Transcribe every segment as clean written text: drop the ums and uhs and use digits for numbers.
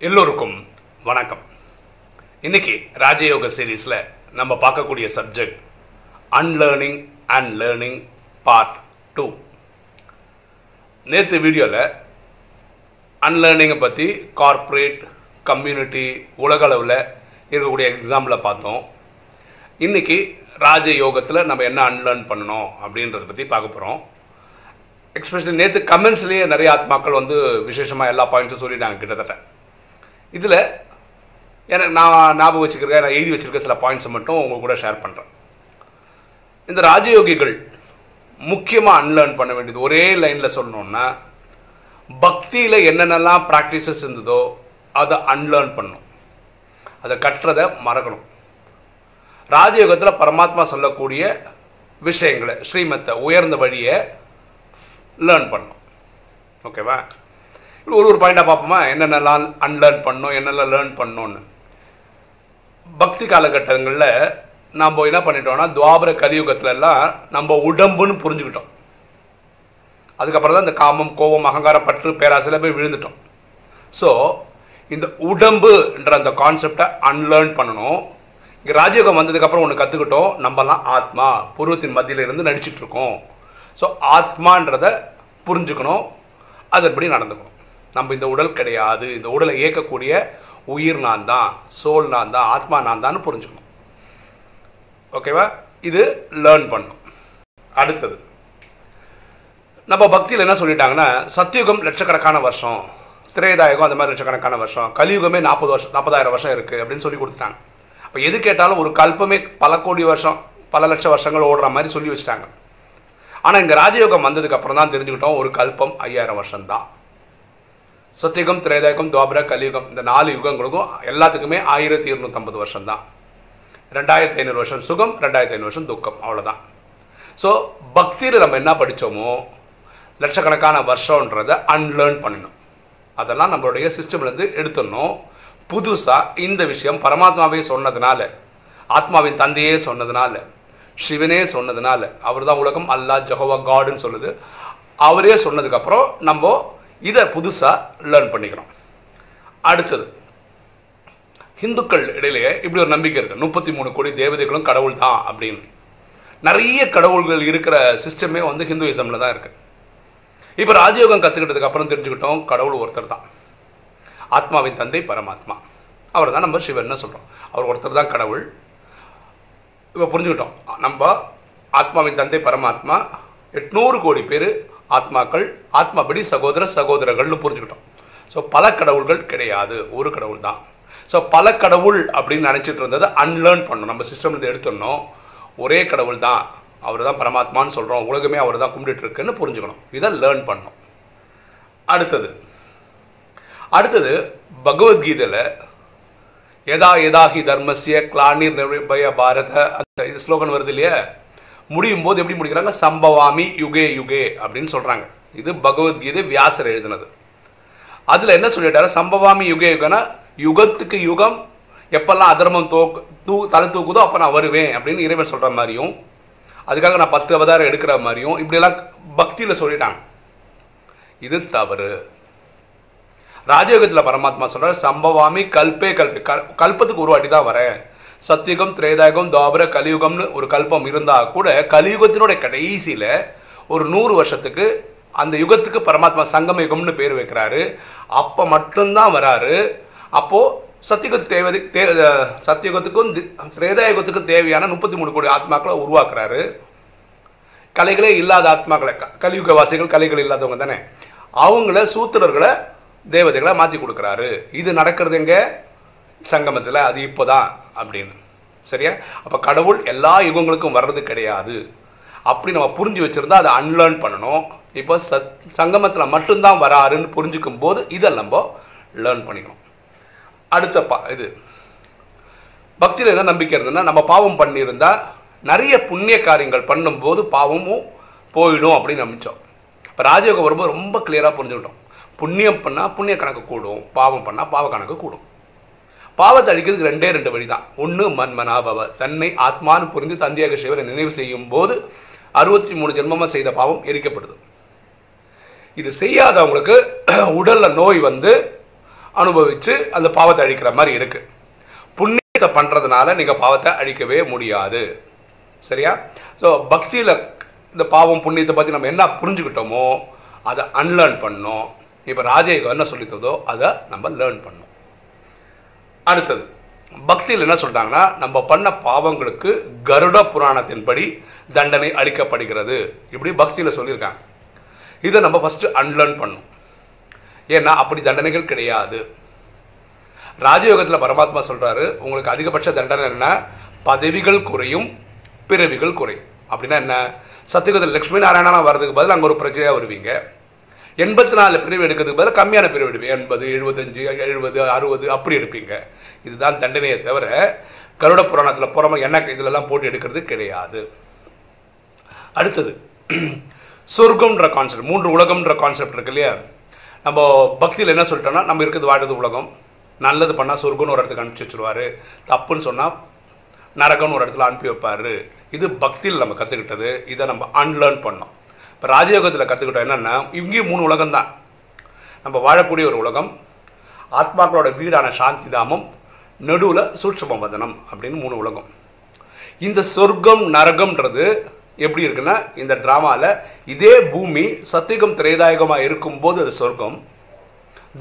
எல்லோருக்கும் வணக்கம். இன்னைக்கு ராஜயோக சீரீஸ்ல நம்ம பார்க்கக்கூடிய subject unlearning and learning part 2. நேற்று வீடியோவில் அன்லேர்னிங்கை பற்றி கார்ப்பரேட் கம்யூனிட்டி உலக அளவில் இருக்கக்கூடிய எக்ஸாம்பிளை பார்த்தோம். இன்னைக்கு ராஜயோகத்தில் நம்ம என்ன அன்லேர்ன் பண்ணணும் அப்படின்றத பற்றி பார்க்க போகிறோம். எக்ஸ்பெஷலி நேற்று கமெண்ட்ஸ்லேயே நிறைய ஆத்மாக்கள் விசேஷமாக எல்லா பாயிண்ட்ஸும் சொல்லிட்டாங்க கிட்டத்தட்ட. இதில் எனக்கு நான் ஞாபகம் வச்சுக்கிறேன், நான் எழுதி வச்சுருக்க சில பாயிண்ட்ஸை மட்டும் உங்கள் கூட ஷேர் பண்ணுறேன். இந்த ராஜயோகிகள் முக்கியமாக அன்லேர்ன் பண்ண வேண்டியது ஒரே லைனில் சொல்லணுன்னா, பக்தியில் என்னென்னலாம் ப்ராக்டிசஸ் இருந்ததோ அதை அன்லேர்ன் பண்ணணும், அதை கற்றதை மறக்கணும். ராஜயோகத்தில் பரமாத்மா சொல்லக்கூடிய விஷயங்களை, ஸ்ரீமத்தை, உயர்ந்த வழியை லேர்ன் பண்ணணும். ஓகேவா? ஒரு பாயிண்டாக பார்ப்போமா, என்னென்னலாம் அன்லேர்ன் பண்ணோம், என்னெல்லாம் லேர்ன் பண்ணோன்னு. பக்தி காலகட்டங்களில் நம்ம என்ன பண்ணிட்டோம்னா, துவாபர கலியுகத்துலலாம் நம்ம உடம்புன்னு புரிஞ்சுக்கிட்டோம். அதுக்கப்புறம் தான் இந்த காமம், கோபம், அகங்காரம், பற்று, பேராசையில் போய் விழுந்துட்டோம். ஸோ இந்த உடம்புன்ற அந்த கான்செப்டை அன்லேர்ன் பண்ணணும். இங்கே ராஜயோகம் வந்ததுக்கப்புறம் ஒன்று கற்றுக்கிட்டோம், நம்மலாம் ஆத்மா, பூர்வத்தின் மத்தியில் இருந்து நடிச்சிட்டு இருக்கோம். ஸோ ஆத்மான்றதை புரிஞ்சுக்கணும், அதன்படி நடந்துக்கணும். நம்ம இந்த உடல் கிடையாது, இந்த உடலை இயக்கக்கூடிய உயிர் நான் தான், சோல் நான் தான், ஆத்மா நான் தான் புரிஞ்சுக்கணும். ஓகேவா? இது லேர்ன் பண்ணணும். அடுத்தது, நம்ம பக்தியில் என்ன சொல்லிட்டாங்கன்னா, சத்தியுகம் லட்சக்கணக்கான வருஷம், திரேதாயுகம் அந்த மாதிரி லட்சக்கணக்கான வருஷம், கலியுகமே 40,000 வருஷம் இருக்குது அப்படின்னு சொல்லி கொடுத்துட்டாங்க. அப்போ எது கேட்டாலும் ஒரு கல்பமே பல கோடி வருஷம், பல லட்சம் வருஷங்கள் ஓடுற மாதிரி சொல்லி வச்சுட்டாங்க. ஆனால் இங்கே ராஜயோகம் வந்ததுக்கு அப்புறம் தான் தெரிஞ்சுக்கிட்டோம், ஒரு கல்பம் 5000 வருஷம் தான். சத்தியுகம், திரேதாயுகம், துவாபர, கலியுகம், இந்த 4 யுகங்களுக்கும் எல்லாத்துக்குமே 1250 வருஷம் தான். 2500 வருஷம் சுகம், 2500 வருஷம் துக்கம், அவ்வளோதான். ஸோ பக்தியில் நம்ம என்ன படித்தோமோ லட்சக்கணக்கான வருஷன்றதை அன்லேர்ன் பண்ணணும். அதெல்லாம் நம்மளுடைய சிஸ்டம்லேருந்து எடுத்துடணும். புதுசாக இந்த விஷயம் பரமாத்மாவே சொன்னதுனால, ஆத்மாவின் தந்தையே சொன்னதுனால, சிவனே சொன்னதுனால, அவர் தான் உலகம், அல்லாஹ், ஜெகோவா, காடுன்னு சொல்லுது, அவரே சொன்னதுக்கப்புறம் நம்ம இதை புதுசாக லேர்ன் பண்ணிக்கிறோம். அடுத்தது, ஹிந்துக்கள் இடையிலேயே இப்படி ஒரு நம்பிக்கை இருக்குது, 33 கோடி தேவதைகளும் கடவுள் தான் அப்படின்னு. நிறைய கடவுள்கள் இருக்கிற சிஸ்டமே ஹிந்துயிசமில் தான் இருக்குது. இப்போ ராஜயோகம் கற்றுக்கிட்டதுக்கு அப்புறம் தெரிஞ்சுக்கிட்டோம், கடவுள் ஒருத்தர் தான், ஆத்மாவின் தந்தை பரமாத்மா, அவர் தான் நம்ம சிவன்னு சொல்கிறோம், அவர் ஒருத்தர் தான் கடவுள். இப்போ புரிஞ்சுக்கிட்டோம், நம்ம ஆத்மாவின் தந்தை பரமாத்மா, 800 கோடி பேர் ஆத்மாக்கள், ஆத்மாபடி சகோதர சகோதரர்கள்னு புரிஞ்சுக்கிட்டோம். ஸோ பல கடவுள்கள் கிடையாது, ஒரு கடவுள் தான். ஸோ பல கடவுள் அப்படின்னு நினச்சிட்டு இருந்ததை அன்லேர்ன் பண்ணணும், நம்ம சிஸ்டம்லேருந்து எடுத்துடணும். ஒரே கடவுள் தான், அவர் தான் பரமாத்மான்னு சொல்கிறோம், உலகமே அவர் தான் கும்பிட்டு இருக்குன்னு புரிஞ்சுக்கணும். இதை லேர்ன் பண்ணணும். அடுத்தது பகவத்கீதையில் எதா எதாகி தர்மசிய கிளானிர் நிர்பய பாரத, அந்த ஸ்லோகன் வருது இல்லையா, முடியும் போது எப்படி முடிக்கிறாங்க, சம்பவாமி யுகே யுகே அப்படின்னு சொல்கிறாங்க. இது பகவத்கீதை வியாசர் எழுதினது. அதில் என்ன சொல்லிட்டாரு, சம்பவாமி யுகே யுகனா, யுகத்துக்கு யுகம் எப்பெல்லாம் அதர்மம் தலை தூக்குதோ அப்போ நான் வருவேன் அப்படின்னு இறைவன் சொல்கிற மாதிரியும், அதுக்காக நான் 10 அவதாரம் எடுக்கிற மாதிரியும் இப்படியெல்லாம் பக்தியில் சொல்லிட்டாங்க. இது தவறு. ராஜயோகத்தில் பரமாத்மா சொல்கிறார், சம்பவாமி கல்பே கல்பே, கல்பத்துக்கு ஒரு வாட்டி தான் வரேன். சத்தியுகம், திரேதாயுகம், துவாபர, கலியுகம்னு ஒரு கல்பம் இருந்தால் கூட கலியுகத்தினுடைய கடைசியில் ஒரு 100 வருஷத்துக்கு அந்த யுகத்துக்கு பரமாத்மா சங்கம யுகம்னு பேர் வைக்கிறாரு. அப்போ மட்டும்தான் வராரு. அப்போது சத்தியுகத்துக்கும் திரேதாயுகத்துக்கும் தேவையான 33 கோடி ஆத்மாக்களை உருவாக்குறாரு. கலைகளே இல்லாத ஆத்மாக்களை, கலியுகவாசிகள் கலைகள் இல்லாதவங்க தானே, அவங்கள சூத்திரர்களை தேவதைகளை மாற்றி கொடுக்குறாரு. இது நடக்கிறது எங்கே, சங்கமத்தில், அது இப்போதான் அப்படின்னு. சரியா? அப்போ கடவுள் எல்லா யுகங்களுக்கும் வர்றது கிடையாது. அப்படி நம்ம புரிஞ்சு வச்சுருந்தா அதை அன்லேர்ன் பண்ணணும். இப்போ சங்கமத்தில் மட்டும்தான் வராருன்னு புரிஞ்சுக்கும் போது இதை நம்ம லேர்ன் பண்ணிக்கணும். அடுத்த இது பக்தியில் என்ன நம்பிக்கை இருந்ததுன்னா, நம்ம பாவம் பண்ணியிருந்தா நிறைய புண்ணிய காரியங்கள் பண்ணும்போது பாவமும் போயிடும் அப்படின்னு நம்பிச்சோம். இப்போ ராஜயோகம் வரும்போது ரொம்ப கிளியராக புரிஞ்சுக்கிட்டோம், புண்ணியம் பண்ணால் புண்ணிய கணக்கு கூடும், பாவம் பண்ணால் பாவ கணக்கு கூடும். பாவத்தை அழிக்கிறதுக்கு 2 வழி தான். ஒன்று மன்மனாபவ, தன்னை ஆத்மானு புரிந்து தந்தையாக சிவரை நினைவு செய்யும் போது 63 ஜென்மமாக செய்த பாவம் எரிக்கப்படுது. இது செய்யாதவங்களுக்கு உடல்ல நோய் அனுபவிச்சு அந்த பாவத்தை அழிக்கிற மாதிரி இருக்கு. புண்ணியத்தை பண்றதுனால நீங்க பாவத்தை அழிக்கவே முடியாது. சரியா? ஸோ பக்தியில இந்த பாவம் புண்ணியத்தை பத்தி நம்ம என்ன புரிஞ்சுக்கிட்டோமோ அதை அன்லேர்ன் பண்ணோம். இப்ப ராஜயோகம் என்ன சொல்லித்ததோ அதை நம்ம லேர்ன் பண்ணோம். அடுத்தது பக்தியில் என்ன சொல்றாங்கன்னா, நம்ம பண்ண பாவங்களுக்கு கருட புராணத்தின்படி தண்டனை அளிக்கப்படுகிறது. இப்படி பக்தியில சொல்லியிருக்காங்க. இதை நம்ம ஃபர்ஸ்ட் அன்லேர்ன் பண்ணோம். ஏன்னா அப்படி தண்டனைகள் கிடையாது. ராஜயோகத்தில் பரமாத்மா சொல்றாரு, உங்களுக்கு அதிகபட்ச தண்டனை என்ன? பதவிகள் குறையும், பிறவிகள் குறையும். அப்படின்னா என்ன? சத்தியுகத்தில் லட்சுமி நாராயணனா வர்றதுக்கு பதில் அங்கே ஒரு பிரச்சனையா வருவீங்க. 84 பிரிவு எடுக்கிறதுக்கு பதில் கம்மியான பிரிவு எடுப்பீங்க. 80, 75, 70, 60 அப்படி எடுப்பீங்க. இதுதான் தண்டனையை தவிர கருட புராணத்தில் புறம என்ன இதுலெல்லாம் போட்டு எடுக்கிறது கிடையாது. அடுத்தது சொர்க்கம்ன்ற கான்செப்ட், 3 உலகம்ன்ற கான்செப்ட் இருக்கு இல்லையா? நம்ம பக்தியில் என்ன சொல்லிட்டோம்னா, நம்ம இருக்கிறது வாழ்றது உலகம். நல்லது பண்ணால் சொர்க்கம்னு ஒரு இடத்துக்கு அனுப்பிச்சி வச்சுருவாரு, தப்புன்னு சொன்னால் நரகம்னு ஒரு இடத்துல அனுப்பி வைப்பாரு. இது பக்தியில் நம்ம கற்றுக்கிட்டது. இதை நம்ம அன்லேர்ன் பண்ணோம். இப்போ ராஜயோகத்தில் கற்றுக்கிட்டோம் என்னென்னா, இங்கேயும் 3 உலகம் தான். நம்ம வாழக்கூடிய ஒரு உலகம், ஆத்மாக்களோட வீடான சாந்தி தாமம், நடுவில் சூட்சும வதனம் அப்படின்னு 3 உலகம். இந்த சொர்க்கம் நரகம்ன்றது எப்படி இருக்குன்னா, இந்த டிராமாவில் இதே பூமி சத்தியுகம் திரேதாயுகமாக இருக்கும்போது அது சொர்க்கம்,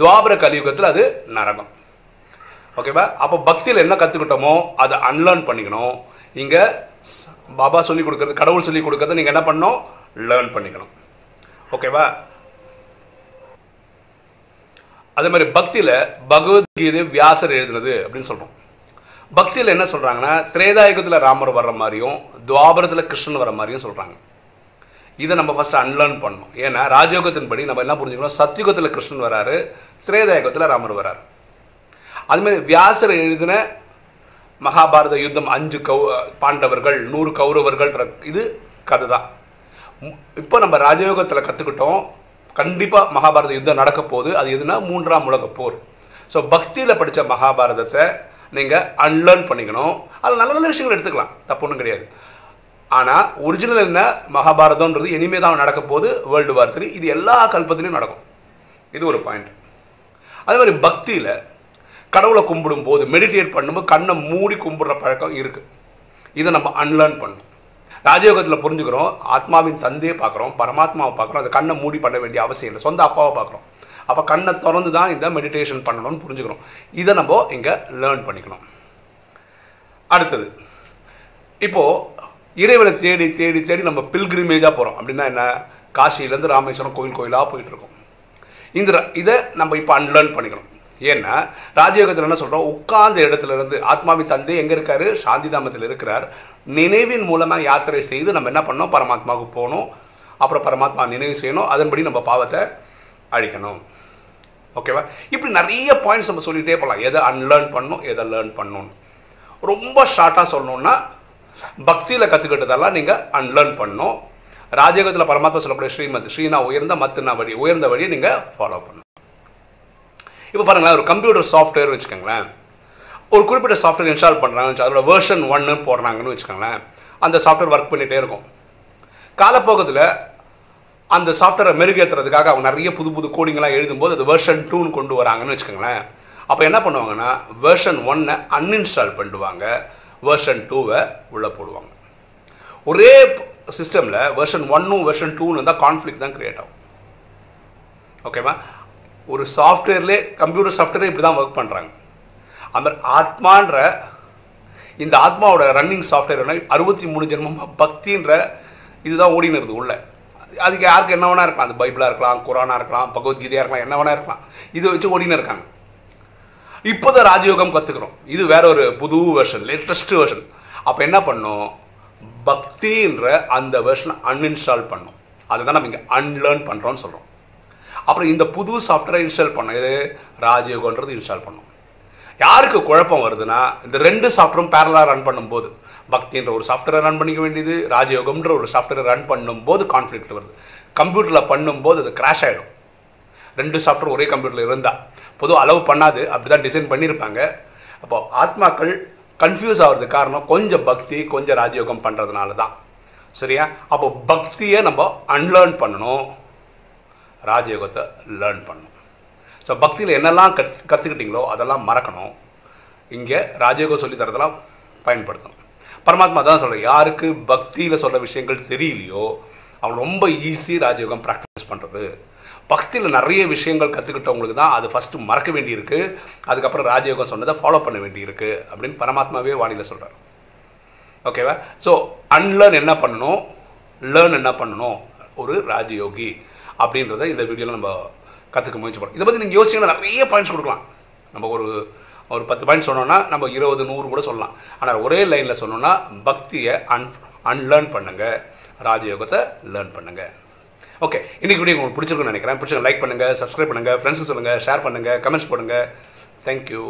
துவாபர கலியுகத்தில் அது நரகம். ஓகேவா? அப்போ பக்தியில் என்ன கற்றுக்கிட்டோமோ அதை அன்லேர்ன் பண்ணிக்கணும். இங்கே பாபா சொல்லி கொடுக்கறது, கடவுள் சொல்லி கொடுக்கறது நீங்கள் என்ன பண்ணணும்? லேர்ன் பண்ணிக்கணும். ஓகேவா? அதே மாதிரி பக்தியில் பகவத்கீதை வியாசர் எழுதுனது அப்படின்னு சொல்கிறோம். பக்தியில் என்ன சொல்கிறாங்கன்னா, திரேதாயுகத்தில் ராமர் வர்ற மாதிரியும் துவாபரத்தில் கிருஷ்ணன் வர மாதிரியும் சொல்கிறாங்க. இதை நம்ம ஃபஸ்ட்டு அன்லேர்ன் பண்ணணும். ஏன்னா ராஜயோகத்தின்படி நம்ம என்ன புரிஞ்சுக்கணும்? சத்தியுகத்தில் கிருஷ்ணன் வராரு, திரேதாயுகத்தில் ராமர் வராரு. அதுமாதிரி வியாசர் எழுதின மகாபாரத யுத்தம் 5 பாண்டவர்கள் 100 கௌரவர்கள் இது கதை தான். இப்போ நம்ம ராஜயோகத்தில் கற்றுக்கிட்டோம், கண்டிப்பாக மகாபாரத யுத்தம் நடக்க போகுது. அது எதுனா 3ஆம் உலக போர். ஸோ பக்தியில் படித்த மகாபாரதத்தை நீங்கள் அன்லேர்ன் பண்ணிக்கணும். அதில் நல்ல நல்ல விஷயங்கள் எடுத்துக்கலாம், தப்பு ஒன்றும் கிடையாது. ஆனால் ஒரிஜினல் என்ன? மகாபாரதம்ன்றது இனிமே தான் நடக்க போகுது. வேர்ல்டு வார் 3 இது எல்லா கல்பத்திலையும் நடக்கும். இது ஒரு பாயிண்ட். அதே மாதிரி பக்தியில் கடவுளை கும்பிடும் போது, மெடிடேட் பண்ணும்போது கண்ணை மூடி கும்பிடுற பழக்கம் இருக்குது. இதை நம்ம அன்லேர்ன் பண்ணணும். ராஜயோகத்தில் புரிஞ்சுக்கிறோம், ஆத்மாவின் தந்தையை பார்க்குறோம், பரமாத்மாவை பார்க்குறோம். அந்த கண்ணை மூடி பண்ண வேண்டிய அவசியம் இல்லை. சொந்த அப்பாவை பார்க்குறோம். அப்போ கண்ணை திறந்து தான் இந்த மெடிடேஷன் பண்ணணும்னு புரிஞ்சுக்கிறோம். இதை நம்ம இங்கே லேர்ன் பண்ணிக்கணும். அடுத்தது இப்போது இறைவனை தேடி தேடி தேடி நம்ம பில்கிரிமேஜாக போகிறோம். அப்படின்னா என்ன? காசியிலேருந்து ராமேஸ்வரம் கோயில் கோயிலாக போயிட்டுருக்கோம். இதை நம்ம இப்போ அன்லேர்ன் பண்ணிக்கணும். ஏன்னா ராஜயோகத்தில் என்ன சொல்கிறோம்? உட்கார்ந்த இடத்துல இருந்து ஆத்மாவின் தந்தை எங்கே இருக்காரு? சாந்திதாமத்தில் இருக்கிறார். நினைவின் மூலமாக யாத்திரை செய்து நம்ம என்ன பண்ணோம்? பரமாத்மாவுக்கு போகணும். அப்புறம் பரமாத்மா நினைவு செய்யணும். அதன்படி நம்ம பாவத்தை அழிக்கணும். ஓகேவா? இப்படி நிறைய பாயிண்ட்ஸ் நம்ம சொல்லிகிட்டே போகலாம். எதை அன்லேர்ன் பண்ணணும், எதை லேர்ன் பண்ணணும். ரொம்ப ஷார்ட்டாக சொல்லணும்னா, பக்தியில் கற்றுக்கிட்டதெல்லாம் நீங்கள் அன்லேர்ன் பண்ணணும். ராஜயோகத்தில் பரமாத்மா சொல்லக்கூடிய ஸ்ரீமத், ஸ்ரீனா உயர்ந்த, மத்துனா வழி, உயர்ந்த வழியை நீங்கள் ஃபாலோ பண்ணணும். இப்போ பாருங்களேன், ஒரு கம்ப்யூட்டர் சாஃப்ட்வேர் வச்சுக்கோங்களேன். ஒரு குறிப்பிட்ட சாஃப்ட்வேர் இன்ஸ்டால் பண்ணுறாங்க, அதோட வெர்ஷன் 1 போடுறாங்கன்னு வச்சுக்கோங்களேன். அந்த சாஃப்ட்வேர் ஒர்க் பண்ணிகிட்டே இருக்கும். காலப்போக்கத்தில் அந்த சாஃப்ட்வேரை மெருகேற்றுறதுக்காக அவங்க நிறைய புது புது கோடிங்கெலாம் எழுதும்போது அது வெர்ஷன் 2 கொண்டு வராங்கன்னு வச்சுக்கோங்களேன். அப்போ என்ன பண்ணுவாங்கன்னா, வெர்ஷன் 1 அன்இன்ஸ்டால் பண்ணிடுவாங்க, வெர்ஷன் 2 உள்ளே போடுவாங்க. ஒரே சிஸ்டமில் வெர்ஷன் 1 வெர்ஷன் 2 இருந்தால் கான்ஃப்ளிக்ட் தான் கிரியேட் ஆகும். ஓகேவா? ஒரு சாஃப்ட்வேர்லேயே, கம்ப்யூட்டர் சாஃப்ட்வேரே இப்படி தான் ஒர்க் பண்ணுறாங்க. அது மாதிரி ஆத்மான்ற இந்த ஆத்மாவோட ரன்னிங் சாஃப்ட்வேர் 63 ஜென்மமாக பக்தின்ற இதுதான் ஓடினது உள்ள. அதுக்கு யாருக்கு என்ன வேணா இருக்கலாம். அது பைபிளாக இருக்கலாம், குரானாக இருக்கலாம், பகவத்கீதையாக இருக்கலாம், என்ன வேணா இருக்கலாம். இதை வச்சு ஓடினு இருக்காங்க. இப்போதான் ராஜயோகம் கற்றுக்கிறோம். இது வேற ஒரு புது வெர்ஷன், லேட்டஸ்ட் வெர்ஷன். அப்போ என்ன பண்ணோம்? பக்தின்ற அந்த வெர்ஷனை அன்இன்ஸ்டால் பண்ணோம். அதுதான் நம்ம இங்கே அன்லேர்ன் பண்ணுறோம்னு சொல்கிறோம். அப்புறம் இந்த புது சாஃப்ட்வேரை இன்ஸ்டால் பண்ணோம். இது ராஜயோகன்றது இன்ஸ்டால் பண்ணோம். யாருக்கு குழப்பம் வருதுன்னா, இந்த 2 சாஃப்ட்வேரும் பேரலாக ரன் பண்ணும்போது, பக்தின்ற ஒரு சாஃப்ட்வேரை ரன் பண்ணிக்க வேண்டியது, ராஜயோகம்ன்ற ஒரு சாஃப்ட்வேரை ரன் பண்ணும்போது கான்ஃப்ளிக்ட் வருது. கம்ப்யூட்டரில் பண்ணும்போது அது கிராஷ் ஆகிடும். 2 சாஃப்ட்வேர் ஒரே கம்ப்யூட்டரில் இருந்தால் பொதுவாக அலோவ் பண்ணாது. அப்படி தான் டிசைன் பண்ணியிருப்பாங்க. அப்போ ஆத்மாக்கள் கன்ஃபியூஸ் ஆகிறதுக்கு காரணம் கொஞ்சம் பக்தி, கொஞ்சம் ராஜயோகம் பண்ணுறதுனால தான். சரியா? அப்போ பக்தியை நம்ம அன்லேர்ன் பண்ணணும், ராஜயோகத்தை லேர்ன் பண்ணணும். ஸோ பக்தியில் என்னெல்லாம் கற்றுக்கிட்டீங்களோ அதெல்லாம் மறக்கணும். இங்கே ராஜயோகம் சொல்லி தரதெல்லாம் பயன்படுத்தணும். பரமாத்மா தான் சொல்கிறேன், யாருக்கு பக்தியில் சொல்கிற விஷயங்கள் தெரியலையோ அவங்க ரொம்ப ஈஸி ராஜயோகம் ப்ராக்டிஸ் பண்ணுறது. பக்தியில் நிறைய விஷயங்கள் கற்றுக்கிட்டவங்களுக்கு தான் அது ஃபஸ்ட்டு மறக்க வேண்டியிருக்கு, அதுக்கப்புறம் ராஜயோகம் சொன்னதை ஃபாலோ பண்ண வேண்டியிருக்கு அப்படின்னு பரமாத்மாவே வாணியில் சொல்கிறார். ஓகேவா? ஸோ அன்லேர்ன் என்ன பண்ணணும், லேர்ன் என்ன பண்ணணும் ஒரு ராஜயோகி அப்படின்றத இந்த வீடியோவில் நம்ம கற்றுக்க முயற்சி பண்ணணும். இதை பற்றி நீங்கள் யோசிச்சிங்கன்னா நிறைய பாயிண்ட்ஸ் கொடுக்கலாம். நம்ம ஒரு 10 பாயிண்ட் சொன்னோன்னா நம்ம 20, 100 கூட சொல்லலாம். ஆனால் ஒரே லைனில் சொன்னோன்னா பக்தியை அன்லேர்ன் பண்ணுங்கள், ராஜயோகத்தை லேர்ன் பண்ணுங்கள். ஓகே, இன்றைக்கி வீடியோ உங்களுக்கு பிடிச்சிருக்குன்னு நினைக்கிறேன். பிடிச்சிருக்க லைக் பண்ணுங்கள், சப்ஸ்கிரைப் பண்ணுங்கள், ஃப்ரெண்ட்ஸுக்கு சொல்லுங்கள், ஷேர் பண்ணுங்கள், கமெண்ட்ஸ் போடுங்கள். தேங்க்யூ.